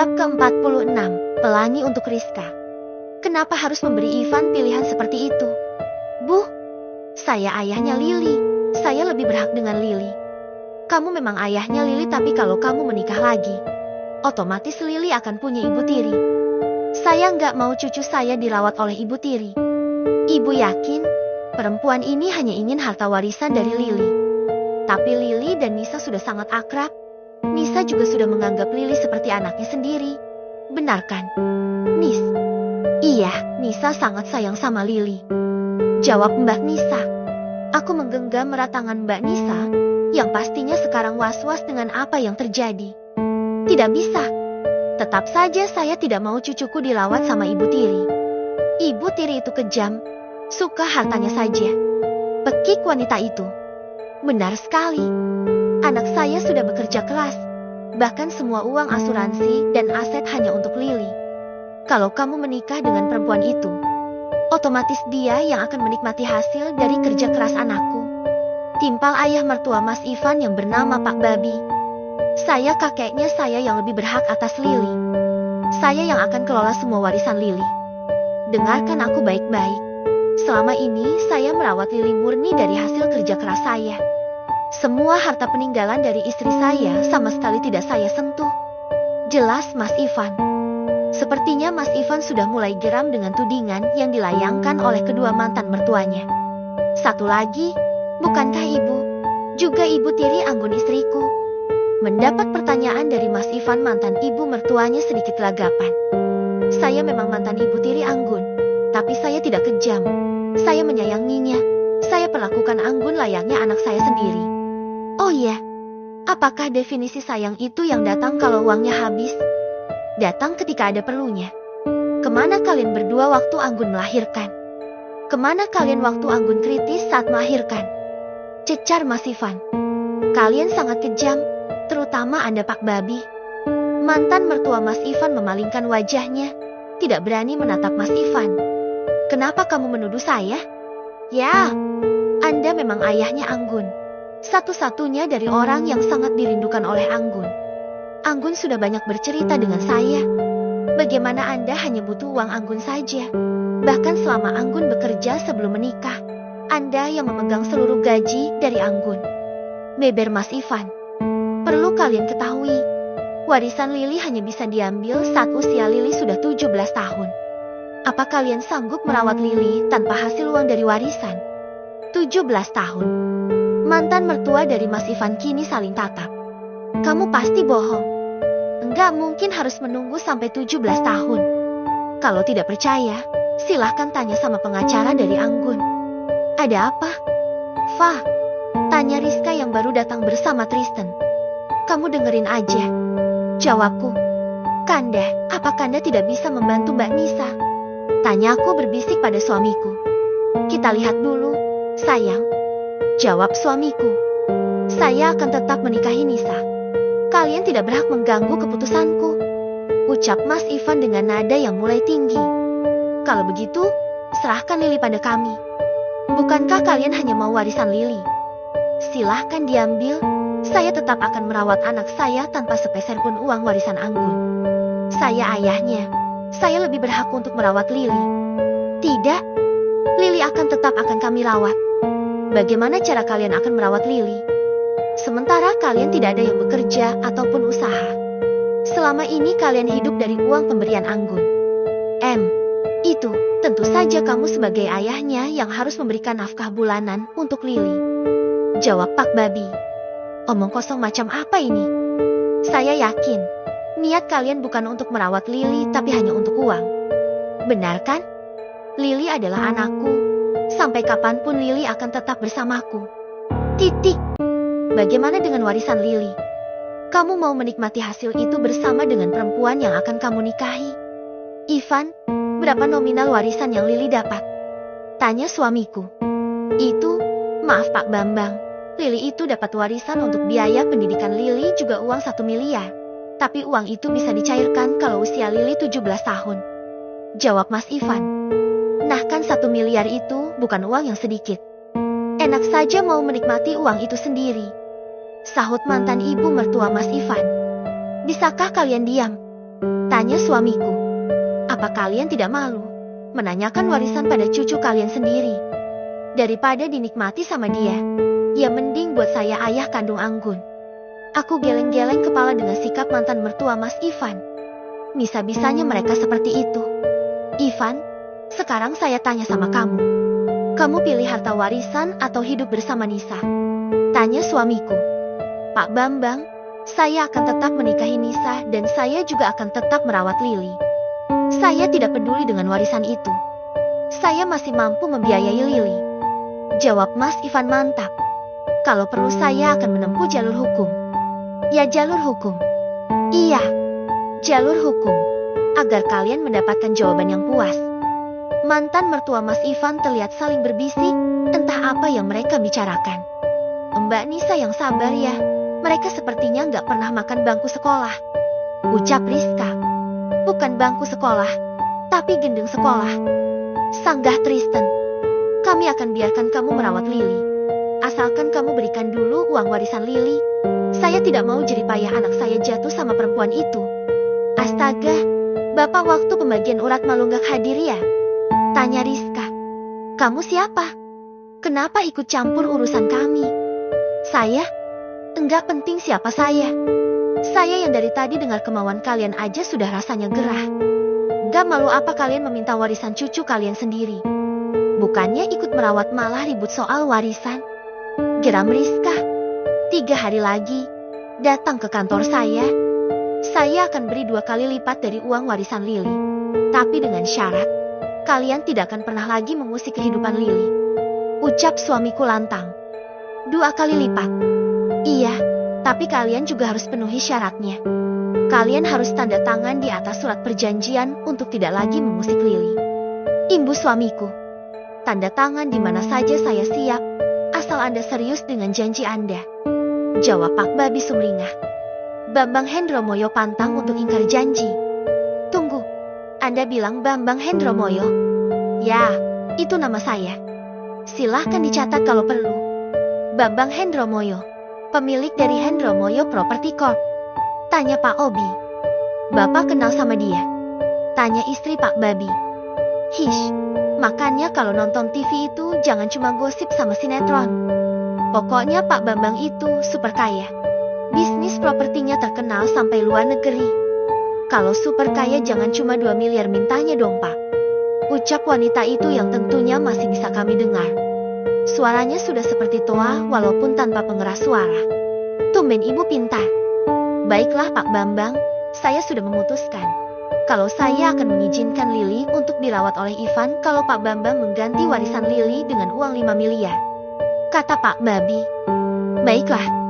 Bab ke-46, Pelangi untuk Rizka. Kenapa harus memberi Ivan pilihan seperti itu? Bu, saya ayahnya Lily. Saya lebih berhak dengan Lily. Kamu memang ayahnya Lily, tapi kalau kamu menikah lagi, otomatis Lily akan punya ibu tiri. Saya nggak mau cucu saya dirawat oleh ibu tiri. Ibu yakin perempuan ini hanya ingin harta warisan dari Lily. Tapi Lily dan Nisa sudah sangat akrab. Nisa juga sudah menganggap Lily seperti anaknya sendiri. Benar kan, Nis? Iya, Nisa sangat sayang sama Lily, jawab Mbak Nisa. Aku menggenggam erat tangan Mbak Nisa, yang pastinya sekarang was-was dengan apa yang terjadi. Tidak bisa. Tetap saja saya tidak mau cucuku dilawat sama ibu tiri. Ibu tiri itu kejam, suka hartanya saja. Pekik wanita itu. Benar sekali. Anak saya sudah bekerja keras. Bahkan semua uang asuransi dan aset hanya untuk Lily. Kalau kamu menikah dengan perempuan itu, otomatis dia yang akan menikmati hasil dari kerja keras anakku. Timpal ayah mertua Mas Ivan yang bernama Pak Babi. Saya kakeknya, saya yang lebih berhak atas Lily. Saya yang akan kelola semua warisan Lily. Dengarkan aku baik-baik. Selama ini saya merawat Lily murni dari hasil kerja keras saya. Semua harta peninggalan dari istri saya sama sekali tidak saya sentuh. Jelas Mas Ivan. Sepertinya Mas Ivan sudah mulai geram dengan tudingan yang dilayangkan oleh kedua mantan mertuanya. Satu lagi, bukankah ibu juga ibu tiri Anggun istriku? Mendapat pertanyaan dari Mas Ivan, mantan ibu mertuanya sedikit gelagapan. Saya memang mantan ibu tiri Anggun, tapi saya tidak kejam. Saya menyayanginya. Saya perlakukan Anggun layaknya anak saya sendiri. Oh iya, apakah definisi sayang itu yang datang kalau uangnya habis? Datang ketika ada perlunya. Kemana kalian berdua waktu Anggun melahirkan? Kemana kalian waktu Anggun kritis saat melahirkan? Cecar Mas Ivan. Kalian sangat kejam, terutama Anda Pak Babi. Mantan mertua Mas Ivan memalingkan wajahnya, tidak berani menatap Mas Ivan. Kenapa kamu menuduh saya? Ya, Anda memang ayahnya Anggun. Satu-satunya dari orang yang sangat dirindukan oleh Anggun. Anggun sudah banyak bercerita dengan saya. Bagaimana Anda hanya butuh uang Anggun saja. Bahkan selama Anggun bekerja sebelum menikah, Anda yang memegang seluruh gaji dari Anggun. Beber Mas Ivan. Perlu kalian ketahui, warisan Lily hanya bisa diambil saat usia Lily sudah 17 tahun. Apa kalian sanggup merawat Lily tanpa hasil uang dari warisan? 17 tahun. Mantan mertua dari Mas Ivan kini saling tatap. Kamu pasti bohong. Enggak mungkin harus menunggu sampai 17 tahun. Kalau tidak percaya, silahkan tanya sama pengacara dari Anggun. Ada apa? Fah, tanya Rizka yang baru datang bersama Tristan. Kamu dengerin aja. Jawabku. Kanda, apa Kanda tidak bisa membantu Mbak Nisa? Tanyaku berbisik pada suamiku. Kita lihat dulu, sayang. Jawab suamiku. Saya akan tetap menikahi Nisa. Kalian tidak berhak mengganggu keputusanku. Ucap Mas Ivan dengan nada yang mulai tinggi. Kalau begitu, serahkan Lily pada kami. Bukankah kalian hanya mau warisan Lily? Silahkan diambil. Saya tetap akan merawat anak saya tanpa sepeser pun uang warisan Anggun. Saya ayahnya. Saya lebih berhak untuk merawat Lily. Tidak. Lily akan tetap akan kami rawat. Bagaimana cara kalian akan merawat Lily? Sementara kalian tidak ada yang bekerja ataupun usaha. Selama ini kalian hidup dari uang pemberian Anggun. Itu, tentu saja kamu sebagai ayahnya yang harus memberikan nafkah bulanan untuk Lily. Jawab Pak Babi. Omong kosong macam apa ini? Saya yakin, niat kalian bukan untuk merawat Lily tapi hanya untuk uang. Benar kan? Lily adalah anakku. Sampai kapanpun Lily akan tetap bersamaku. Titik. Bagaimana dengan warisan Lily? Kamu mau menikmati hasil itu bersama dengan perempuan yang akan kamu nikahi? Ivan, berapa nominal warisan yang Lily dapat? Tanya suamiku. Itu, maaf Pak Bambang, Lily itu dapat warisan untuk biaya pendidikan Lily juga uang 1 miliar. Tapi uang itu bisa dicairkan kalau usia Lily 17 tahun. Jawab Mas Ivan. Nah kan 1 miliar itu bukan uang yang sedikit. Enak saja mau menikmati uang itu sendiri. Sahut mantan ibu mertua Mas Ivan. Bisakah kalian diam? Tanya suamiku. Apa kalian tidak malu menanyakan warisan pada cucu kalian sendiri? Daripada dinikmati sama dia, ya mending buat saya ayah kandung Anggun. Aku geleng-geleng kepala dengan sikap mantan mertua Mas Ivan. Bisa-bisanya mereka seperti itu. Ivan, sekarang saya tanya sama kamu. Kamu pilih harta warisan atau hidup bersama Nisa? Tanya suamiku. Pak Bambang, saya akan tetap menikahi Nisa dan saya juga akan tetap merawat Lili. Saya tidak peduli dengan warisan itu. Saya masih mampu membiayai Lili. Jawab Mas Ivan mantap. Kalau perlu saya akan menempuh jalur hukum. Ya jalur hukum. Iya, jalur hukum. Agar kalian mendapatkan jawaban yang puas. Mantan mertua Mas Ivan terlihat saling berbisik, entah apa yang mereka bicarakan. Mbak Nisa yang sabar ya, mereka sepertinya nggak pernah makan bangku sekolah. Ucap Rizka. Bukan bangku sekolah, tapi gendeng sekolah. Sanggah Tristan. Kami akan biarkan kamu merawat Lili. Asalkan kamu berikan dulu uang warisan Lili. Saya tidak mau jeripayah anak saya jatuh sama perempuan itu. Astaga, Bapak waktu pembagian urat malu nggak hadir ya? Tanya Rizka. Kamu siapa? Kenapa ikut campur urusan kami? Saya? Enggak penting siapa saya. Saya yang dari tadi dengar kemauan kalian aja sudah rasanya gerah. Gak malu apa kalian meminta warisan cucu kalian sendiri? Bukannya ikut merawat malah ribut soal warisan. Geram Rizka. 3 hari lagi, datang ke kantor saya. Saya akan beri 2 kali lipat dari uang warisan Lili. Tapi dengan syarat, kalian tidak akan pernah lagi mengusik kehidupan Lili. Ucap suamiku lantang. 2 kali lipat. Iya, tapi kalian juga harus penuhi syaratnya. Kalian harus tanda tangan di atas surat perjanjian untuk tidak lagi mengusik Lili. Imbu suamiku. Tanda tangan di mana saja saya siap, asal Anda serius dengan janji Anda. Jawab Pak Babi sumringah. Bambang Hendromoyo pantang untuk ingkar janji. Tunggu, Anda bilang Bambang Hendromoyo? Ya, itu nama saya. Silahkan dicatat kalau perlu. Bambang Hendromoyo, pemilik dari Hendromoyo Property Corp. Tanya Pak Obi. Bapak kenal sama dia? Tanya istri Pak Babi. Hish, makanya kalau nonton TV itu jangan cuma gosip sama sinetron. Pokoknya Pak Bambang itu super kaya. Bisnis propertinya terkenal sampai luar negeri. Kalau super kaya jangan cuma 2 miliar mintanya dong Pak. Ucap wanita itu yang tentunya masih bisa kami dengar. Suaranya sudah seperti Toa walaupun tanpa pengeras suara. Tumben ibu pintar. Baiklah Pak Bambang, saya sudah memutuskan. Kalau saya akan mengizinkan Lili untuk dirawat oleh Ivan kalau Pak Bambang mengganti warisan Lili dengan uang 5 miliar. Kata Pak Babi. Baiklah.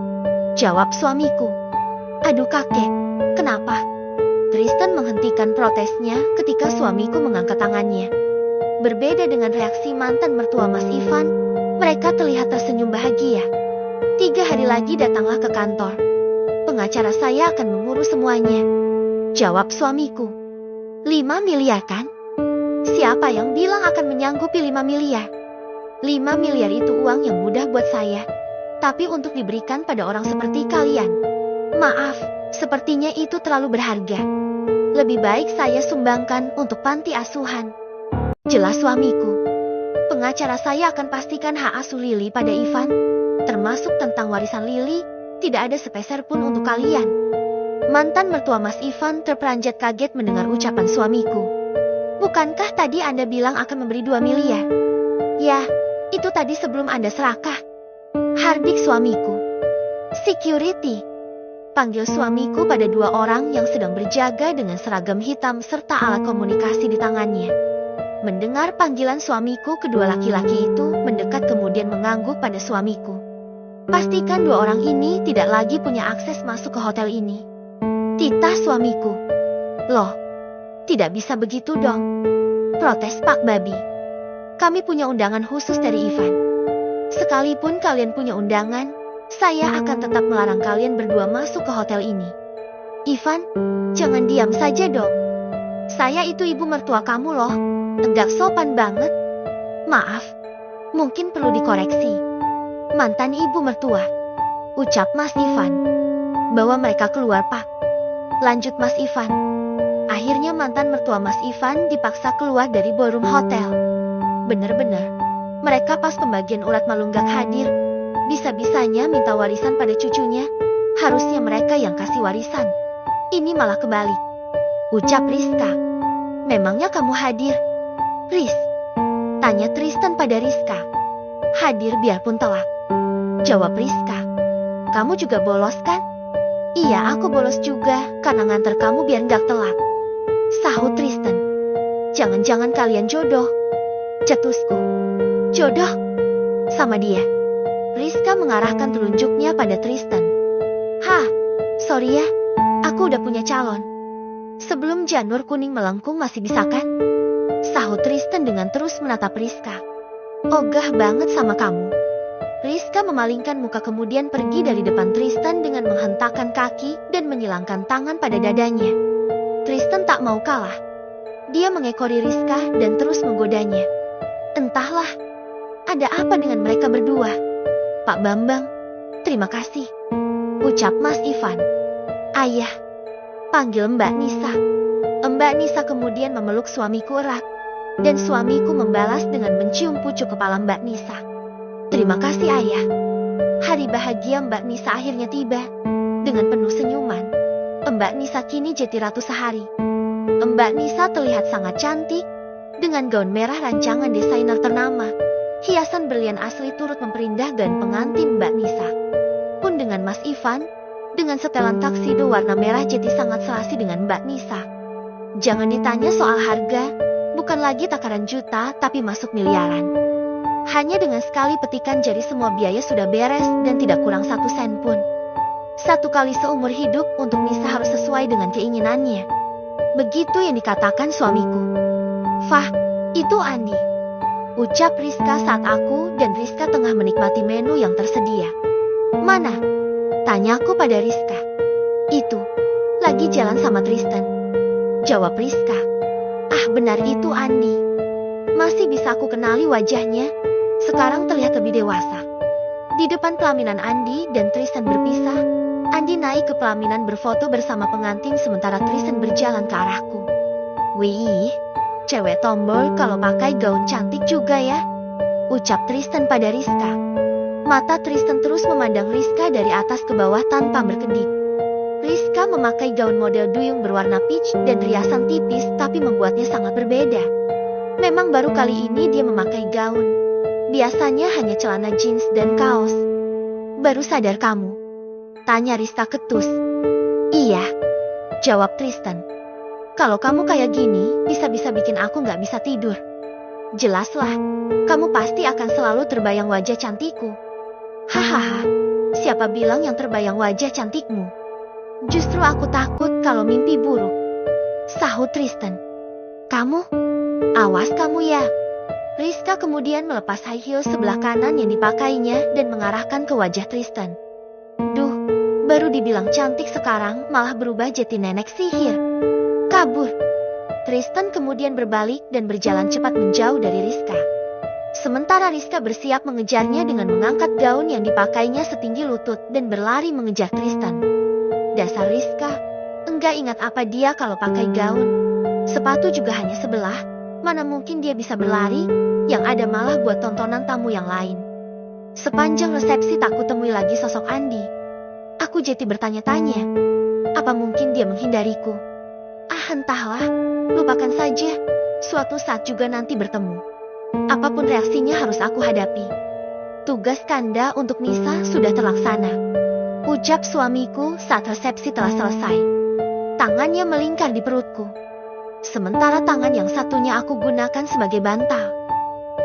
Jawab suamiku. Aduh kakek, kenapa? Tristan menghentikan protesnya ketika suamiku mengangkat tangannya. Berbeda dengan reaksi mantan mertua Mas Ivan, mereka terlihat tersenyum bahagia. 3 hari lagi datanglah ke kantor. Pengacara saya akan mengurus semuanya. Jawab suamiku. 5 miliar kan? Siapa yang bilang akan menyanggupi 5 miliar? 5 miliar itu uang yang mudah buat saya. Tapi untuk diberikan pada orang seperti kalian. Maaf, sepertinya itu terlalu berharga. Lebih baik saya sumbangkan untuk panti asuhan. Jelas suamiku. Pengacara saya akan pastikan hak asuh Lili pada Ivan. Termasuk tentang warisan Lili, tidak ada sepeser pun untuk kalian. Mantan mertua Mas Ivan terperanjat kaget mendengar ucapan suamiku. Bukankah tadi Anda bilang akan memberi 2 miliar? Ya, itu tadi sebelum Anda serakah. Hardik suamiku. Security. Panggil suamiku pada 2 orang yang sedang berjaga dengan seragam hitam serta alat komunikasi di tangannya. Mendengar panggilan suamiku, kedua laki-laki itu mendekat kemudian mengangguk pada suamiku. Pastikan 2 orang ini tidak lagi punya akses masuk ke hotel ini. Titah suamiku. Loh, tidak bisa begitu dong. Protes Pak Babi. Kami punya undangan khusus dari Ivan. Sekalipun kalian punya undangan, saya akan tetap melarang kalian berdua masuk ke hotel ini. Ivan, jangan diam saja dong. Saya itu ibu mertua kamu loh. Tegak sopan banget. Maaf, mungkin perlu dikoreksi. Mantan ibu mertua. Ucap Mas Ivan. Bawa mereka keluar Pak. Lanjut Mas Ivan. Akhirnya mantan mertua Mas Ivan dipaksa keluar dari ballroom hotel. Bener-bener, mereka pas pembagian urat malunggak hadir. Bisa-bisanya minta warisan pada cucunya. Harusnya mereka yang kasih warisan. Ini malah kebalik. Ucap Rizka. Memangnya kamu hadir? Riz, tanya Tristan pada Rizka. Hadir biarpun telat, jawab Rizka. Kamu juga bolos kan? Iya, aku bolos juga karena nganter kamu biar gak telat, sahut Tristan. Jangan-jangan kalian jodoh? Cetusku. Jodoh? Sama dia. Rizka mengarahkan telunjuknya pada Tristan. Hah, sorry ya, aku udah punya calon. Sebelum janur kuning melengkung masih bisa kan? Sahut Tristan dengan terus menatap Rizka. Ogah banget sama kamu. Rizka memalingkan muka kemudian pergi dari depan Tristan dengan menghentakkan kaki dan menyilangkan tangan pada dadanya. Tristan tak mau kalah. Dia mengekori Rizka dan terus menggodanya. Entahlah, ada apa dengan mereka berdua? Pak Bambang, terima kasih, ucap Mas Ivan. Ayah, panggil Mbak Nisa. Mbak Nisa kemudian memeluk suamiku erat, dan suamiku membalas dengan mencium pucuk kepala Mbak Nisa. Terima kasih ayah. Hari bahagia Mbak Nisa akhirnya tiba. Dengan penuh senyuman, Mbak Nisa kini jadi ratu sehari. Mbak Nisa terlihat sangat cantik, dengan gaun merah rancangan desainer ternama. Hiasan berlian asli turut memperindah gaun pengantin Mbak Nisa. Pun dengan Mas Ivan, dengan setelan taksido warna merah jadi sangat selasi dengan Mbak Nisa. Jangan ditanya soal harga, bukan lagi takaran juta tapi masuk miliaran. Hanya dengan sekali petikan jari semua biaya sudah beres dan tidak kurang 1 sen pun. 1 kali seumur hidup untuk Nisa harus sesuai dengan keinginannya. Begitu yang dikatakan suamiku. Fah, itu Andi, ucap Rizka saat aku dan Rizka tengah menikmati menu yang tersedia. Mana? Tanyaku pada Rizka. Itu, lagi jalan sama Tristan, jawab Rizka. Ah benar itu Andi. Masih bisa aku kenali wajahnya. Sekarang terlihat lebih dewasa. Di depan pelaminan Andi dan Tristan berpisah, Andi naik ke pelaminan berfoto bersama pengantin sementara Tristan berjalan ke arahku. Wih, cewek tombol kalau pakai gaun cantik juga ya, ucap Tristan pada Rizka. Mata Tristan terus memandang Rizka dari atas ke bawah tanpa berkedip. Rizka memakai gaun model duyung berwarna peach dan riasan tipis tapi membuatnya sangat berbeda. Memang baru kali ini dia memakai gaun. Biasanya hanya celana jeans dan kaos. Baru sadar kamu? Tanya Rizka ketus. Iya, jawab Tristan. Kalau kamu kayak gini, bisa-bisa bikin aku gak bisa tidur. Jelaslah, kamu pasti akan selalu terbayang wajah cantikku. Hahaha, siapa bilang yang terbayang wajah cantikmu? Justru aku takut kalau mimpi buruk, sahut Tristan. Kamu? Awas kamu ya. Rizka kemudian melepas high heels sebelah kanan yang dipakainya dan mengarahkan ke wajah Tristan. Duh, baru dibilang cantik sekarang malah berubah jadi nenek sihir. Kabur. Tristan kemudian berbalik dan berjalan cepat menjauh dari Rizka. Sementara Rizka bersiap mengejarnya dengan mengangkat gaun yang dipakainya setinggi lutut dan berlari mengejar Tristan. Dasar Rizka, enggak ingat apa dia kalau pakai gaun. Sepatu juga hanya sebelah. Mana mungkin dia bisa berlari, yang ada malah buat tontonan tamu yang lain. Sepanjang resepsi tak kutemui lagi sosok Andi. Aku jadi bertanya-tanya, apa mungkin dia menghindariku? Ah entahlah, lupakan saja, suatu saat juga nanti bertemu. Apapun reaksinya harus aku hadapi. Tugas kanda untuk Nisa sudah terlaksana, ucap suamiku saat resepsi telah selesai. Tangannya melingkar di perutku. Sementara tangan yang satunya aku gunakan sebagai bantal.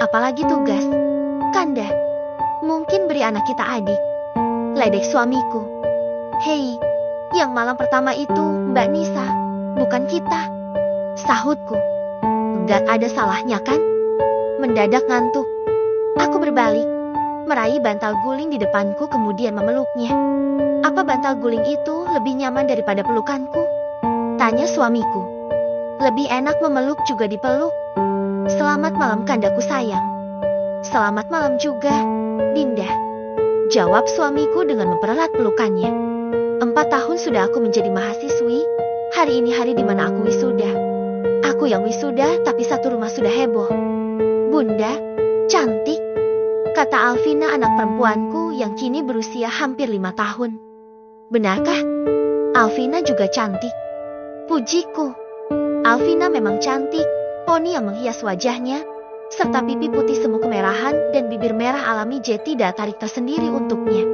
Apalagi tugas, kanda. Mungkin beri anak kita adik. Ledek suamiku. Hei, yang malam pertama itu Mbak Nisa, bukan kita, sahutku. Enggak ada salahnya kan? Mendadak ngantuk. Aku berbalik, meraih bantal guling di depanku kemudian memeluknya. Apa bantal guling itu lebih nyaman daripada pelukanku? Tanya suamiku. Lebih enak memeluk juga dipeluk. Selamat malam kandaku sayang. Selamat malam juga, Dinda, jawab suamiku dengan mempererat pelukannya. 4 tahun sudah aku menjadi mahasiswi. Hari ini hari di mana aku wisuda. Aku yang wisuda tapi satu rumah sudah heboh. Bunda, cantik, kata Alvina anak perempuanku yang kini berusia hampir 5 tahun. Benarkah? Alvina juga cantik. Pujiku. Alvina memang cantik, poni yang menghias wajahnya, serta pipi putih semu kemerahan dan bibir merah alami tidak tarik tersendiri untuknya.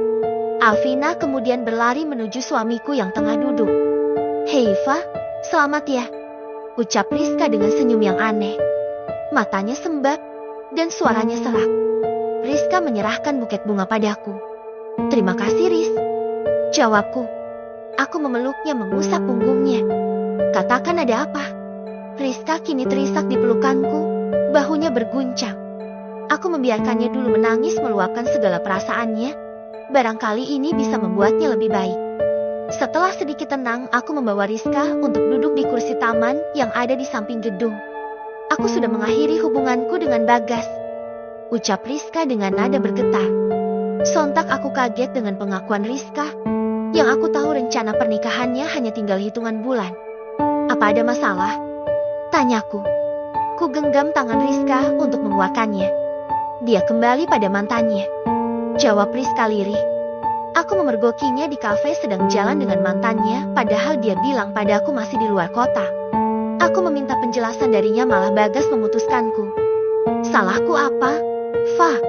Alvina kemudian berlari menuju suamiku yang tengah duduk. "Hei Fa, selamat ya," ucap Rizka dengan senyum yang aneh. Matanya sembab dan suaranya serak. Rizka menyerahkan buket bunga padaku. "Terima kasih, Riz," jawabku. Aku memeluknya mengusap punggungnya. "Katakan ada apa?" Rizka kini terisak di pelukanku, bahunya berguncang. Aku membiarkannya dulu menangis meluapkan segala perasaannya. Barangkali ini bisa membuatnya lebih baik. Setelah sedikit tenang, aku membawa Rizka untuk duduk di kursi taman yang ada di samping gedung. "Aku sudah mengakhiri hubunganku dengan Bagas," ucap Rizka dengan nada bergetar. Sontak aku kaget dengan pengakuan Rizka, yang aku tahu rencana pernikahannya hanya tinggal hitungan bulan. "Apa ada masalah?" tanyaku. Ku genggam tangan Rizka untuk menguatkannya. "Dia kembali pada mantannya," jawab Rizka lirih. Aku memergokinya di kafe sedang jalan dengan mantannya, padahal dia bilang padaku masih di luar kota. Aku meminta penjelasan darinya, malah Bagas memutuskanku. "Salahku apa, Fa?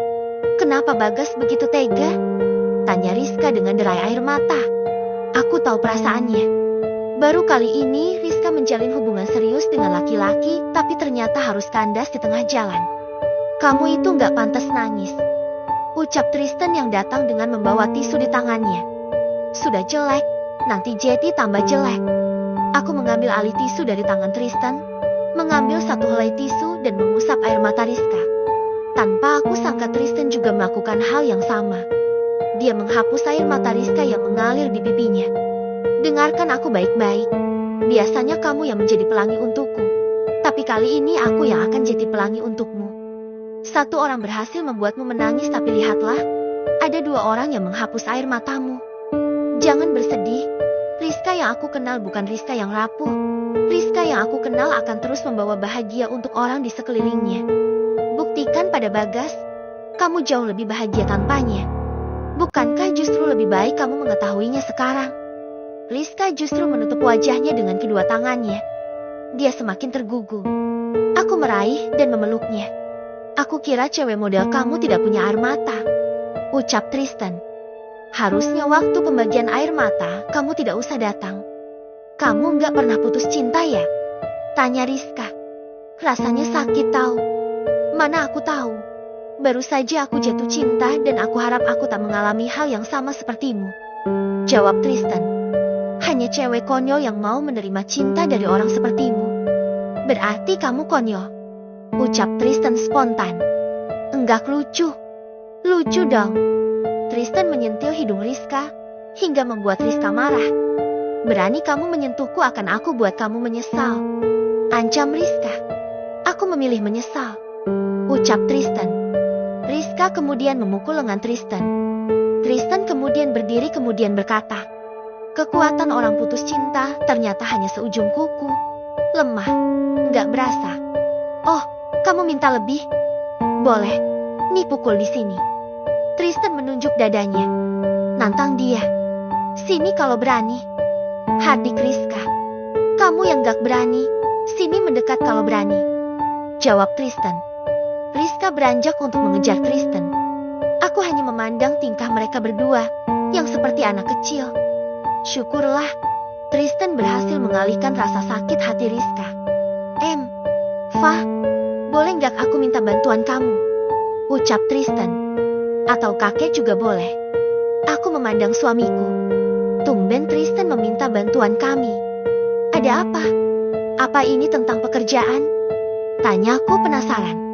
Kenapa Bagas begitu tega?" tanya Rizka dengan derai air mata. Aku tahu perasaannya. Baru kali ini Rizka menjalin hubungan serius dengan laki-laki, tapi ternyata harus kandas di tengah jalan. "Kamu itu gak pantas nangis," ucap Tristan yang datang dengan membawa tisu di tangannya. "Sudah jelek, nanti jadi tambah jelek." Aku mengambil alih tisu dari tangan Tristan, mengambil satu helai tisu dan mengusap air mata Rizka. Tanpa aku sangka Tristan juga melakukan hal yang sama. Dia menghapus air mata Rizka yang mengalir di pipinya. "Dengarkan aku baik-baik. Biasanya kamu yang menjadi pelangi untukku, tapi kali ini aku yang akan jadi pelangi untukmu. Satu orang berhasil membuatmu menangis, tapi lihatlah, ada 2 orang yang menghapus air matamu. Jangan bersedih. Rizka yang aku kenal bukan Rizka yang rapuh. Rizka yang aku kenal akan terus membawa bahagia untuk orang di sekelilingnya. Buktikan pada Bagas, kamu jauh lebih bahagia tanpanya. Bukankah justru lebih baik kamu mengetahuinya sekarang?" Rizka justru menutup wajahnya dengan kedua tangannya. Dia semakin tergugu. Aku meraih dan memeluknya. "Aku kira cewek model kamu tidak punya air mata," ucap Tristan. "Harusnya waktu pembagian air mata kamu tidak usah datang." "Kamu nggak pernah putus cinta ya?" tanya Rizka. "Rasanya sakit tahu." "Mana aku tahu. Baru saja aku jatuh cinta dan aku harap aku tak mengalami hal yang sama sepertimu," jawab Tristan. "Hanya cewek konyol yang mau menerima cinta dari orang sepertimu." "Berarti kamu konyol," ucap Tristan spontan. "Enggak lucu." "Lucu dong." Tristan menyentil hidung Rizka hingga membuat Rizka marah. "Berani kamu menyentuhku, akan aku buat kamu menyesal," ancam Rizka. "Aku memilih menyesal," ucap Tristan. Rizka kemudian memukul lengan Tristan. Tristan kemudian berdiri kemudian berkata, "Kekuatan orang putus cinta ternyata hanya seujung kuku. Lemah, nggak berasa." "Oh, kamu minta lebih? Boleh, nih pukul di sini." Tristan menunjuk dadanya. "Nantang dia. Sini kalau berani." Hardik Rizka. "Kamu yang gak berani, sini mendekat kalau berani," jawab Tristan. Rizka beranjak untuk mengejar Tristan. Aku hanya memandang tingkah mereka berdua, yang seperti anak kecil. Syukurlah, Tristan berhasil mengalihkan rasa sakit hati Rizka. Fa, boleh gak aku minta bantuan kamu?" ucap Tristan. "Atau kakek juga boleh." Aku memandang suamiku. Tumben Tristan meminta bantuan kami. "Ada apa? Apa ini tentang pekerjaan?" tanyaku penasaran.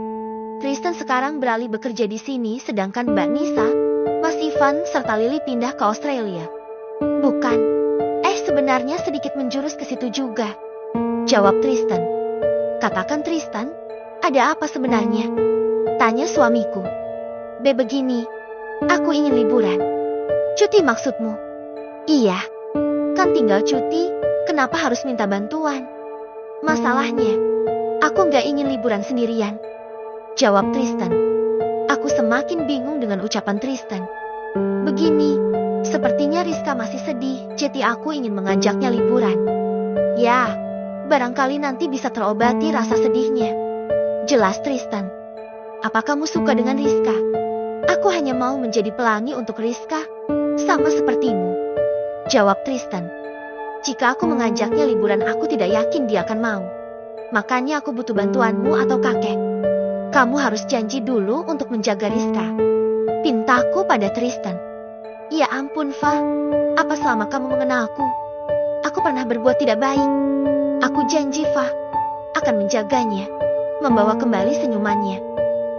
Tristan sekarang beralih bekerja di sini, sedangkan Mbak Nisa, Mas Ivan, serta Lily pindah ke Australia. "Bukan. Sebenarnya sedikit menjurus ke situ juga," jawab Tristan. "Katakan Tristan, ada apa sebenarnya?" tanya suamiku. Begini, aku ingin liburan." "Cuti maksudmu?" "Iya. Kan tinggal cuti, kenapa harus minta bantuan?" "Masalahnya, Aku nggak ingin liburan sendirian, jawab Tristan. Aku semakin bingung dengan ucapan Tristan. Begini, sepertinya Rizka masih sedih, jadi aku ingin mengajaknya liburan. Ya, barangkali nanti bisa terobati rasa sedihnya, jelas Tristan. Apa kamu suka dengan Rizka? Aku hanya mau menjadi pelangi untuk Rizka, sama sepertimu, jawab Tristan. Jika aku mengajaknya liburan, aku tidak yakin dia akan mau. Makanya aku butuh bantuanmu atau kakek. Kamu harus janji dulu untuk menjaga Rizka, pintaku pada Tristan. Ya ampun, Fa. Apa selama kamu mengenalku, aku pernah berbuat tidak baik? Aku janji, Fa, akan menjaganya, membawa kembali senyumannya.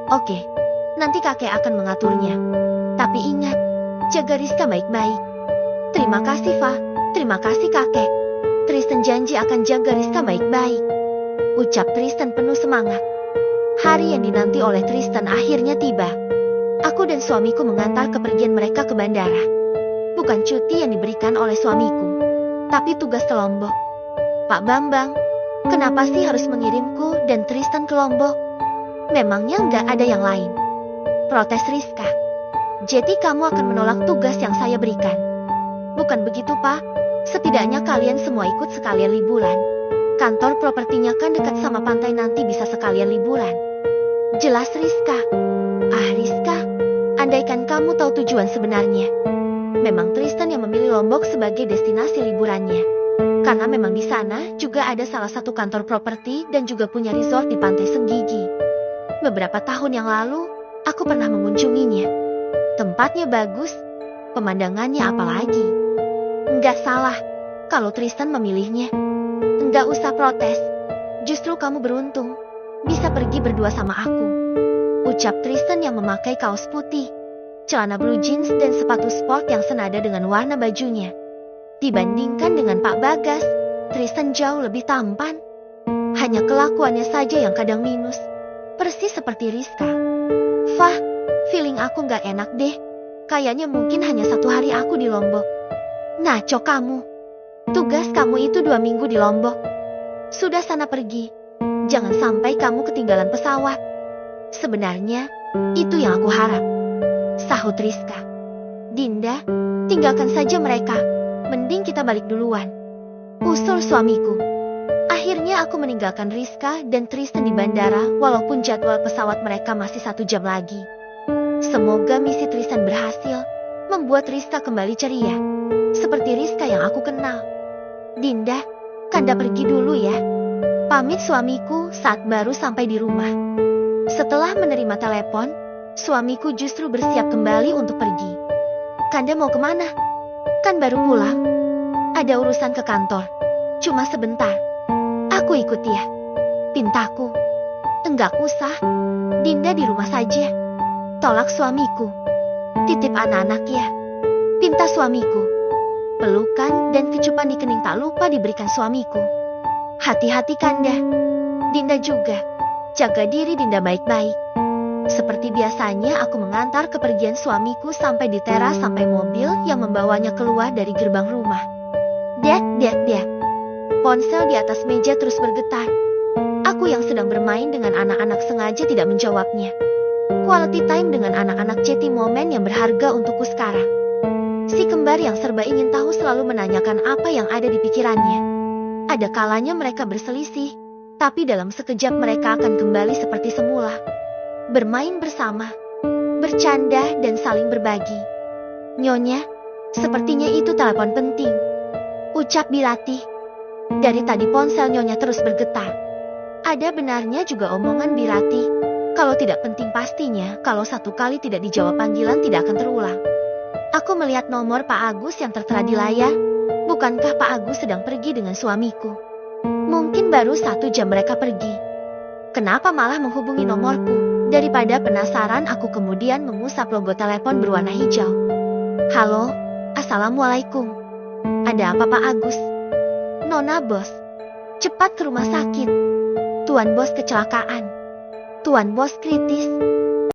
Oke, nanti kakek akan mengaturnya. Tapi ingat, jaga Rizka baik-baik. Terima kasih, Fa. Terima kasih, kakek. Tristan janji akan jaga Rizka baik-baik, ucap Tristan penuh semangat. Hari yang dinanti oleh Tristan akhirnya tiba. Aku dan suamiku mengantar kepergian mereka ke bandara. Bukan cuti yang diberikan oleh suamiku, tapi tugas ke Lombok. Pak Bambang, kenapa sih harus mengirimku dan Tristan ke Lombok? Memangnya nggak ada yang lain? Protes Rizka. Jadi kamu akan menolak tugas yang saya berikan? Bukan begitu, Pak. Setidaknya kalian semua ikut sekalian liburan. Kantor propertinya kan dekat sama pantai, nanti bisa sekalian liburan, jelas Rizka. Ah Rizka, andaikan kamu tahu tujuan sebenarnya. Memang Tristan yang memilih Lombok sebagai destinasi liburannya. Karena memang di sana juga ada salah satu kantor properti dan juga punya resort di Pantai Senggigi. Beberapa tahun yang lalu, aku pernah mengunjunginya. Tempatnya bagus, pemandangannya apalagi. Enggak salah kalau Tristan memilihnya. Enggak usah protes. Justru kamu beruntung bisa pergi berdua sama aku, ucap Tristan yang memakai kaos putih, celana blue jeans dan sepatu sport yang senada dengan warna bajunya. Dibandingkan dengan Pak Bagas, Tristan jauh lebih tampan. Hanya kelakuannya saja yang kadang minus, persis seperti Rizka. Fah, feeling aku gak enak deh. Kayaknya mungkin hanya 1 hari aku di Lombok. Ngaco kamu. Tugas kamu itu 2 minggu di Lombok. Sudah sana pergi. Jangan sampai kamu ketinggalan pesawat. Sebenarnya, itu yang aku harap, sahut Rizka. Dinda, tinggalkan saja mereka. Mending kita balik duluan, usul suamiku. Akhirnya aku meninggalkan Rizka dan Tristan di bandara, walaupun jadwal pesawat mereka masih 1 jam lagi. Semoga misi Tristan berhasil, membuat Rizka kembali ceria, seperti Rizka yang aku kenal. Dinda, Kanda pergi dulu ya, pamit suamiku saat baru sampai di rumah. Setelah menerima telepon, suamiku justru bersiap kembali untuk pergi. Kanda mau kemana? Kan baru pulang. Ada urusan ke kantor, cuma sebentar. Aku ikut ya, pintaku. Enggak usah, Dinda di rumah saja, tolak suamiku. Titip anak-anak ya, pinta suamiku. Pelukan dan kecupan di kening tak lupa diberikan suamiku. Hati-hati Kanda. Dinda juga, jaga diri Dinda baik-baik. Seperti biasanya aku mengantar kepergian suamiku sampai di teras sampai mobil yang membawanya keluar dari gerbang rumah. Dek. Ponsel di atas meja terus bergetar. Aku yang sedang bermain dengan anak-anak sengaja tidak menjawabnya. Quality time dengan anak-anak jadi momen yang berharga untukku sekarang. Si kembar yang serba ingin tahu selalu menanyakan apa yang ada di pikirannya. Ada kalanya mereka berselisih, tapi dalam sekejap mereka akan kembali seperti semula. Bermain bersama, bercanda dan saling berbagi. Nyonya, sepertinya itu telepon penting, ucap Birati. Dari tadi ponsel Nyonya terus bergetar. Ada benarnya juga omongan Birati. Kalau tidak penting pastinya, kalau 1 kali tidak dijawab panggilan tidak akan terulang. Aku melihat nomor Pak Agus yang tertera di layar. Bukankah Pak Agus sedang pergi dengan suamiku? Mungkin baru 1 jam mereka pergi. Kenapa malah menghubungi nomorku? Daripada penasaran, aku kemudian mengusap logo telepon berwarna hijau. Halo, assalamualaikum. Ada apa Pak Agus? Nona Bos, cepat ke rumah sakit. Tuan Bos kecelakaan. Tuan Bos kritis.